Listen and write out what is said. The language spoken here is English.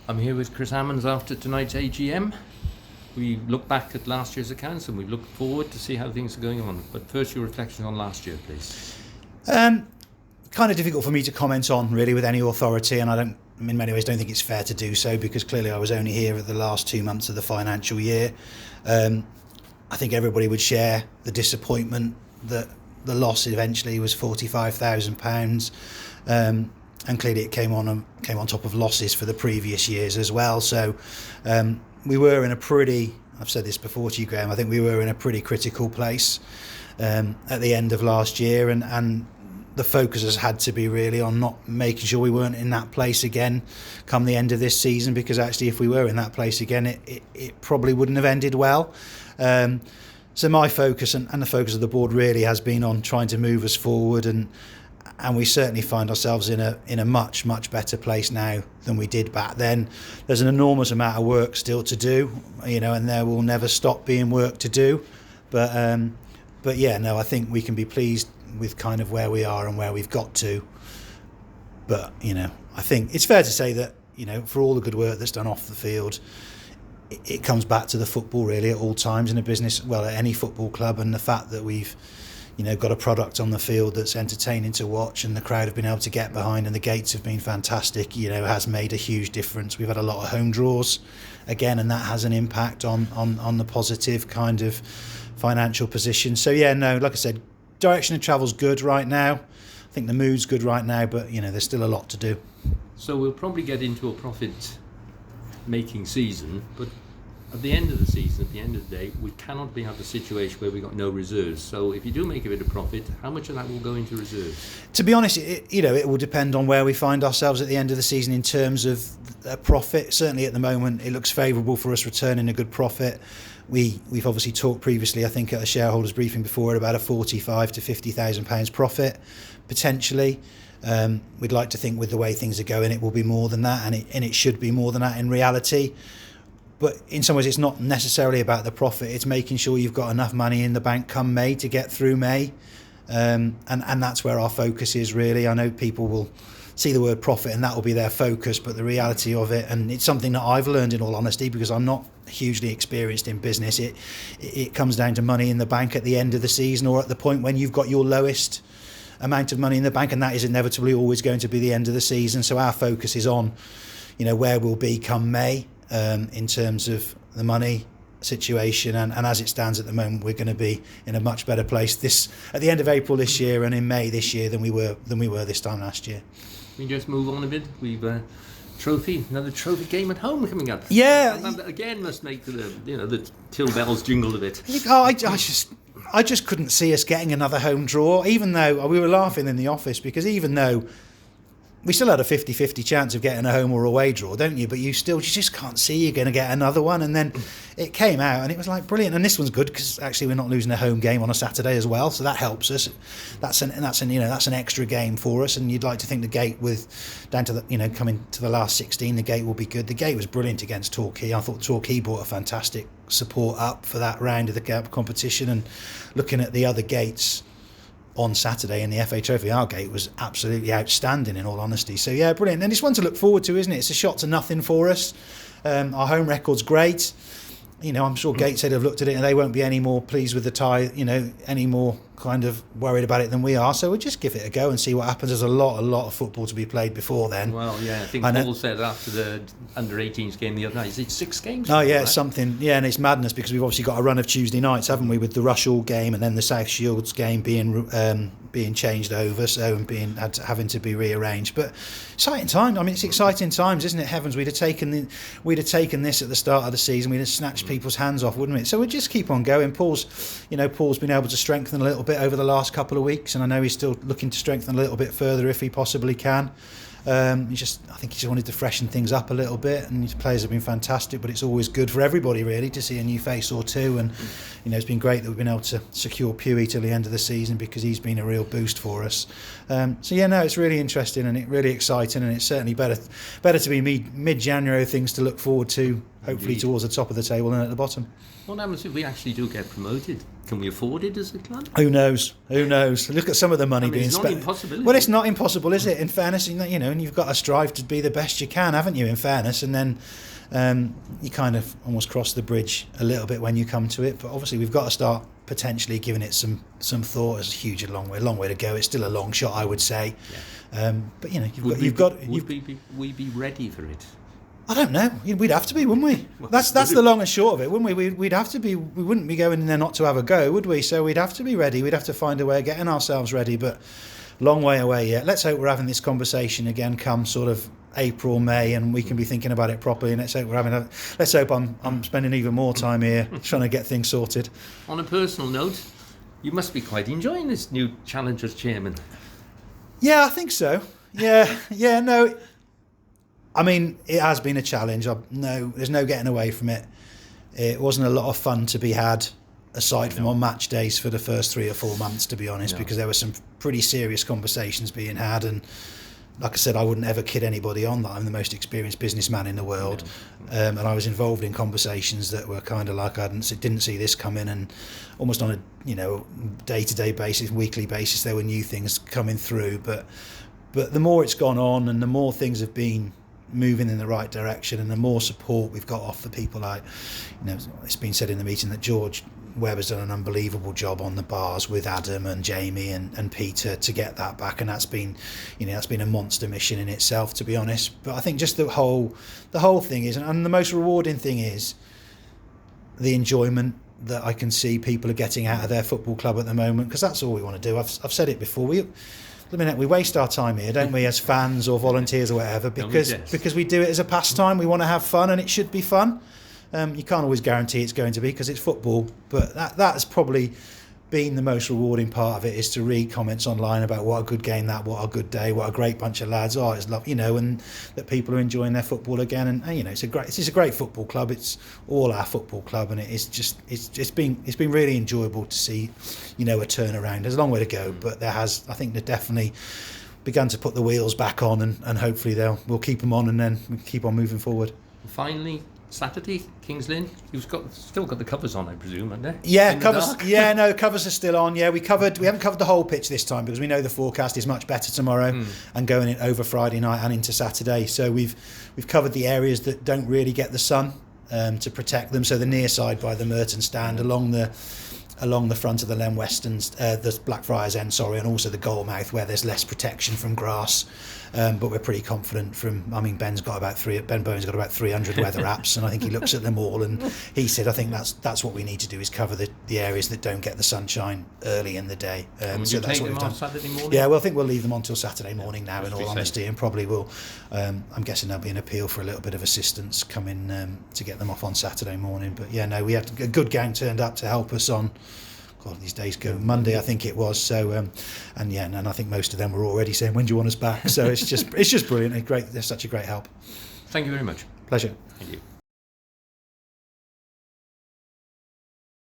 I'm here with Chris Ammonds after tonight's AGM. We look back at last year's accounts and we look forward to see how things are going on. But first, your reflections on last year, please. Kind of difficult for me to comment on, really, with any authority, and in many ways, don't think it's fair to do so, because clearly I was only here at the last 2 months of the financial year. I think everybody would share the disappointment that the loss eventually was £45,000. And clearly it came on top of losses for the previous years as well. So we were in a pretty, I've said this before to you, Graham, I think we were in a pretty critical place at the end of last year, and the focus has had to be really on not making sure we weren't in that place again come the end of this season, because actually if we were in that place again, it probably wouldn't have ended well. So my focus and the focus of the board really has been on trying to move us forward, and we certainly find ourselves in a much better place now than we did back then. There's an enormous amount of work still to do, and there will never stop being work to do. But yeah, no, I think we can be pleased with kind of where we are and where we've got to. But I think it's fair to say that for all the good work that's done off the field, it comes back to the football really at all times in a business, well, at any football club, and the fact that we've got a product on the field that's entertaining to watch, and the crowd have been able to get behind, and the gates have been fantastic, has made a huge difference. We've had a lot of home draws again, and that has an impact on the positive kind of financial position. So yeah, no, like I said, direction of travel's good right now. I think the mood's good right now, but there's still a lot to do. So we'll probably get into a profit-making season, but at the end of the season, at the end of the day, we cannot have the situation where we've got no reserves. So if you do make a bit of profit, how much of that will go into reserves? To be honest, it will depend on where we find ourselves at the end of the season in terms of profit. Certainly at the moment, it looks favourable for us returning a good profit. We've obviously talked previously, I think, at a shareholders briefing before, about a £45,000 to £50,000 profit, potentially. We'd like to think with the way things are going, it will be more than that, and it should be more than that in reality. But in some ways, it's not necessarily about the profit. It's making sure you've got enough money in the bank come May to get through May. And that's where our focus is, really. I know people will see the word profit and that will be their focus, but the reality of it, and it's something that I've learned in all honesty, because I'm not hugely experienced in business, it comes down to money in the bank at the end of the season, or at the point when you've got your lowest amount of money in the bank, and that is inevitably always going to be the end of the season. So our focus is on, where we'll be come May. In terms of the money situation, and as it stands at the moment, we're going to be in a much better place at the end of April this year and in May this year than we were this time last year. We just move on a bit. We've another trophy game at home coming up. Yeah, and that again must make the till bells jingle a bit. I just couldn't see us getting another home draw, even though we were laughing in the office, because even though we still had a 50-50 chance of getting a home or away draw, don't you? But you just can't see you're going to get another one. And then it came out and it was like brilliant. And this one's good because actually we're not losing a home game on a Saturday as well, so that helps us. That's an extra game for us. And you'd like to think the gate down to the coming to the last 16, the gate will be good. The gate was brilliant against Torquay. I thought Torquay brought a fantastic support up for that round of the competition. And looking at the other gates on Saturday in the FA Trophy, our gate was absolutely outstanding, in all honesty. So yeah, brilliant. And it's one to look forward to, isn't it? It's a shot to nothing for us. Our home record's great. I'm sure Gateshead have looked at it and they won't be any more pleased with the tie, any more kind of worried about it than we are. So we'll just give it a go and see what happens. There's a lot of football to be played before then. Well, yeah, I think Paul said after the under-18s game the other night, is it 6 games? Oh yeah, it's something. Yeah, and it's madness because we've obviously got a run of Tuesday nights, haven't we, with the Rushall game and then the South Shields game being changed over, so and having to be rearranged. But exciting time. I mean, it's exciting times, isn't it? Heavens, we'd have taken this at the start of the season. We'd have snatched people's hands off, wouldn't we? So we'll just keep on going. Paul's been able to strengthen a little bit over the last couple of weeks, and I know he's still looking to strengthen a little bit further if he possibly can. I think he just wanted to freshen things up a little bit, and his players have been fantastic, but it's always good for everybody really to see a new face or two, and it's been great that we've been able to secure Pewey till the end of the season because he's been a real boost for us. So yeah, no, it's really interesting and it's really exciting, and it's certainly better to be mid-January, things to look forward to, hopefully towards the top of the table than at the bottom. What happens if we actually do get promoted can we afford it as a club? Who knows? Who knows? Look at some of the money being it's spent. not impossible. Well, it's not impossible, is it? In fairness, and you've got to strive to be the best you can, haven't you? In fairness, and then you kind of almost cross the bridge a little bit when you come to it. But obviously, we've got to start potentially giving it some thought. It's a long way to go. It's still a long shot, I would say. Yeah. But would we be ready for it? I don't know. We'd have to be, wouldn't we? That's the long and short of it, wouldn't we? We'd have to be. We wouldn't be going in there not to have a go, would we? So we'd have to be ready. We'd have to find a way of getting ourselves ready. But long way away yet. Let's hope we're having this conversation again come sort of April, May, and we can be thinking about it properly. And let's hope I'm spending even more time here trying to get things sorted. On a personal note, you must be quite enjoying this new challenge as chairman. Yeah, I think so. Yeah, no. I mean, it has been a challenge. There's no getting away from it. It wasn't a lot of fun to be had, aside from on match days for the first 3 or 4 months, to be honest, because there were some pretty serious conversations being had. And like I said, I wouldn't ever kid anybody on that I'm the most experienced businessman in the world. And I was involved in conversations that were kind of like I didn't see this coming, and almost on a day-to-day basis, weekly basis, there were new things coming through. But the more it's gone on, and the more things have been moving in the right direction, and the more support we've got off the people like, it's been said in the meeting that George Webber's done an unbelievable job on the bars with Adam and Jamie and Peter to get that back, and that's been a monster mission in itself, to be honest. But I think just the whole thing is, and the most rewarding thing is the enjoyment that I can see people are getting out of their football club at the moment, because that's all we want to do. I've said it before. We waste our time here, don't we, as fans or volunteers or whatever, because we do it as a pastime. We want to have fun, and it should be fun. You can't always guarantee it's going to be, because it's football, but that's probably been the most rewarding part of it, is to read comments online about what a good game what a good day, what a great bunch of lads. It's love, and that people are enjoying their football again. And it's a great football club. It's all our football club, and it's been really enjoyable to see, a turnaround. There's a long way to go, but I think they've definitely begun to put the wheels back on, and hopefully we'll keep them on, and then we can keep on moving forward. Finally, Saturday, Kings Lynn. You've still got the covers on, I presume, haven't they? Yeah, covers. Yeah, no, covers are still on. Yeah, we haven't covered the whole pitch this time, because we know the forecast is much better tomorrow and going in over Friday night and into Saturday. So we've covered the areas that don't really get the sun to protect them. So the near side by the Merton stand, along the front of the Len Westons, the Blackfriars End, and also the Goalmouth, where there's less protection from grass. But we're pretty confident Ben Bowen's got about 300 weather apps, and I think he looks at them all, and he said, I think that's what we need to do, is cover the areas that don't get the sunshine early in the day. So that's what we've done. Saturday morning? Yeah, well, I think we'll leave them on till Saturday morning now, in all honesty, and probably will. I'm guessing there'll be an appeal for a little bit of assistance coming to get them off on Saturday morning. But yeah, no, we had a good gang turned up to help us on. God, these days go. Monday, I think it was. So, and I think most of them were already saying, "When do you want us back?" So it's just brilliant. They're such a great help. Thank you very much. Pleasure. Thank you.